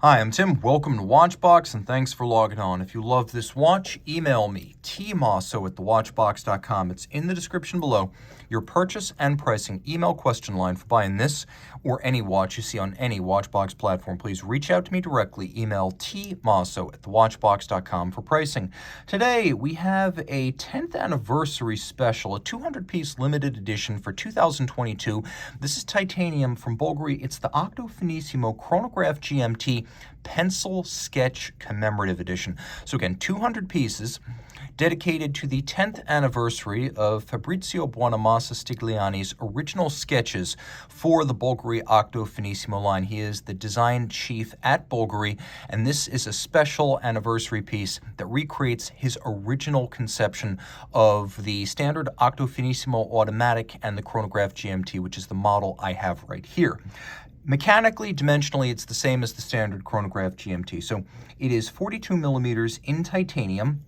Hi, I'm Tim. Welcome to Watchbox, and thanks for logging on. If you love this watch, email me, tmosso@thewatchbox.com. It's in the description below. Your purchase and pricing email question line for buying this or any watch you see on any Watchbox platform. Please reach out to me directly. Email tmosso@thewatchbox.com for pricing. Today, we have a 10th anniversary special, a 200-piece limited edition for 2022. This is titanium from Bulgari. It's the Octo Finissimo Chronograph GMT Pencil Sketch Commemorative Edition. So again, 200 pieces dedicated to the 10th anniversary of Fabrizio Buonamassa Stigliani's original sketches for the Bulgari Octo Finissimo line. He is the design chief at Bulgari, and this is a special anniversary piece that recreates his original conception of the standard Octo Finissimo automatic and the Chronograph GMT, which is the model I have right here. Mechanically, dimensionally, it's the same as the standard Chronograph GMT. So it is 42 millimeters in titanium.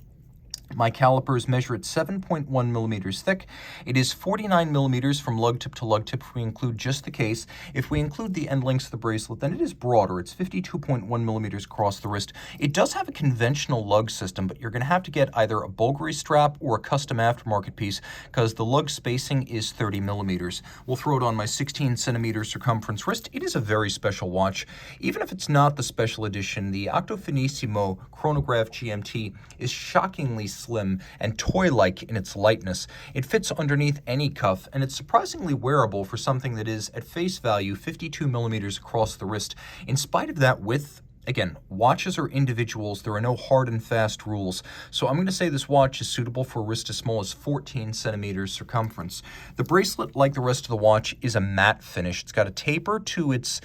My calipers measure at 7.1 millimeters thick. It is 49 millimeters from lug tip to lug tip if we include just the case. If we include the end links of the bracelet, then it is broader. It's 52.1 millimeters across the wrist. It does have a conventional lug system, but you're going to have to get either a Bulgari strap or a custom aftermarket piece because the lug spacing is 30 millimeters. We'll throw it on my 16 centimeter circumference wrist. It is a very special watch. Even if it's not the special edition, the Octo Finissimo Chronograph GMT is shockingly slim and toy-like in its lightness. It fits underneath any cuff, and it's surprisingly wearable for something that is, at face value, 52 millimeters across the wrist. In spite of that width, again, watches are individuals. There are no hard and fast rules. So I'm going to say this watch is suitable for a wrist as small as 14 centimeters circumference. The bracelet, like the rest of the watch, is a matte finish. It's got a taper to its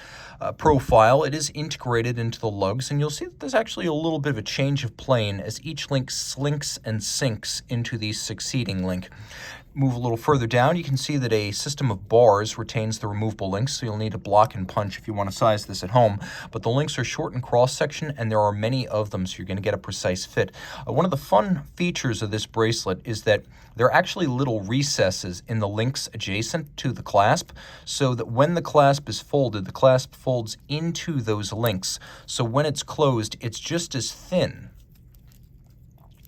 profile. It is integrated into the lugs, and you'll see that there's actually a little bit of a change of plane as each link slinks and sinks into the succeeding link. Move a little further down, you can see that a system of bars retains the removable links, so you'll need a block and punch if you want to size this at home. But the links are short and cross-section, and there are many of them, so you're going to get a precise fit. One of the fun features of this bracelet is that there are actually little recesses in the links adjacent to the clasp, so that when the clasp is folded, the clasp folds into those links. So when it's closed, it's just as thin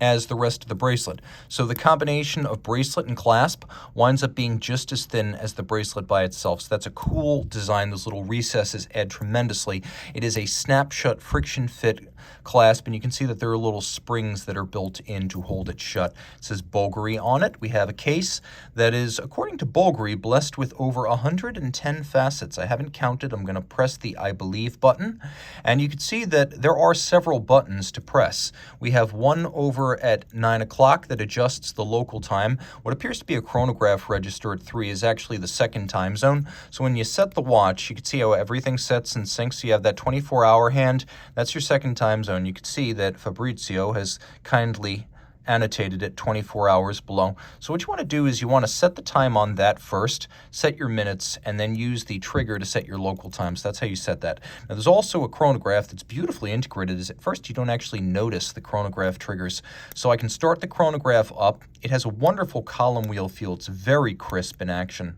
as the rest of the bracelet. So the combination of bracelet and clasp winds up being just as thin as the bracelet by itself. So that's a cool design. Those little recesses add tremendously. It is a snap-shut friction fit clasp, and you can see that there are little springs that are built in to hold it shut. It says Bulgari on it. We have a case that is, according to Bulgari, blessed with over 110 facets. I haven't counted. I'm going to press the I believe button, and you can see that there are several buttons to press. We have one over at 9 o'clock that adjusts the local time. What appears to be a chronograph register at 3 is actually the second time zone. So when you set the watch, you can see how everything sets and syncs. So you have that 24-hour hand. That's your second time zone. You can see that Fabrizio has kindly annotated it 24 hours below. So what you want to do is you want to set the time on that first, set your minutes, and then use the trigger to set your local time. So that's how you set that. Now there's also a chronograph that's beautifully integrated. As at first you don't actually notice the chronograph triggers. So I can start the chronograph up. It has a wonderful column wheel feel. It's very crisp in action,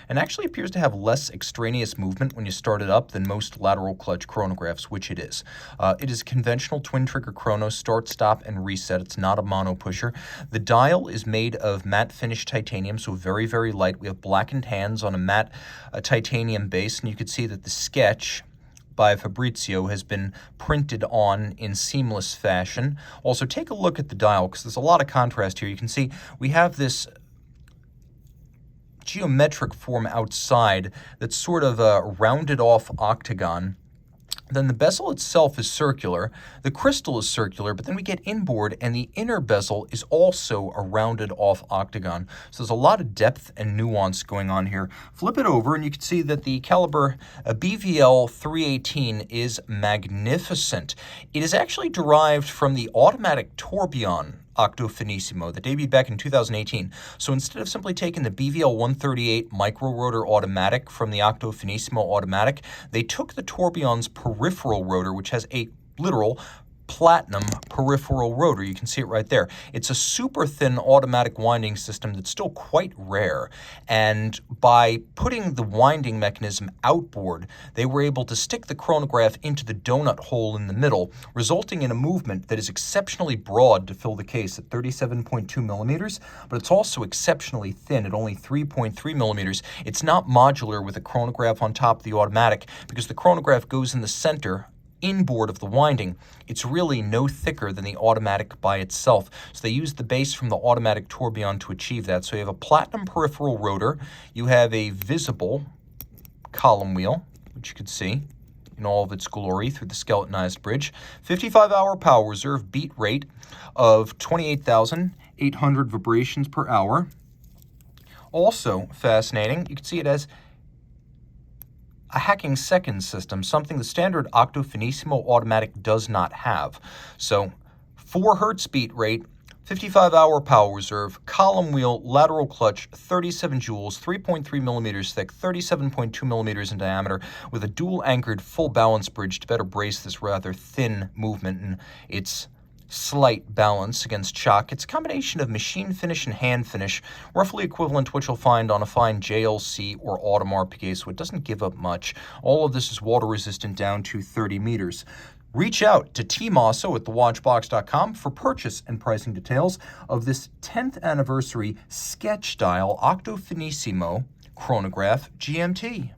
and actually appears to have less extraneous movement when you start it up than most lateral clutch chronographs, which it is. It is a conventional twin-trigger chrono, start, stop, and reset. It's not a mono pusher. The dial is made of matte finished titanium, so very, very light. We have blackened hands on a matte titanium base, and you can see that the sketch by Fabrizio has been printed on in seamless fashion. Also, take a look at the dial, because there's a lot of contrast here. You can see we have this geometric form outside that's sort of a rounded off octagon. Then the bezel itself is circular, the crystal is circular, but then we get inboard and the inner bezel is also a rounded off octagon. So there's a lot of depth and nuance going on here. Flip it over and you can see that the caliber BVL 318 is magnificent. It is actually derived from the automatic tourbillon Octo Finissimo that debuted back in 2018. So instead of simply taking the BVL 138 micro rotor automatic from the Octo Finissimo automatic, they took the tourbillon's peripheral rotor, which has a literal platinum peripheral rotor. You can see it right there. It's a super thin automatic winding system that's still quite rare. And by putting the winding mechanism outboard, they were able to stick the chronograph into the donut hole in the middle, resulting in a movement that is exceptionally broad to fill the case at 37.2 millimeters, but it's also exceptionally thin at only 3.3 millimeters. It's not modular with a chronograph on top of the automatic because the chronograph goes in the center inboard of the winding. It's really no thicker than the automatic by itself. So they use the base from the automatic tourbillon to achieve that. So you have a platinum peripheral rotor. You have a visible column wheel, which you can see in all of its glory through the skeletonized bridge. 55-hour power reserve, beat rate of 28,800 vibrations per hour. Also fascinating, you can see it as a hacking second system, something the standard Octo Finissimo automatic does not have. So 4 Hertz beat rate, 55-hour power reserve, column wheel, lateral clutch, 37 joules, 3.3 millimeters thick, 37.2 millimeters in diameter, with a dual anchored full balance bridge to better brace this rather thin movement and its slight balance against shock. It's a combination of machine finish and hand finish, roughly equivalent to what you'll find on a fine JLC or Audemars Piguet, so it doesn't give up much. All of this is water resistant down to 30 meters. Reach out to Team Mosso at thewatchbox.com for purchase and pricing details of this 10th anniversary sketch style Octo Finissimo Chronograph GMT.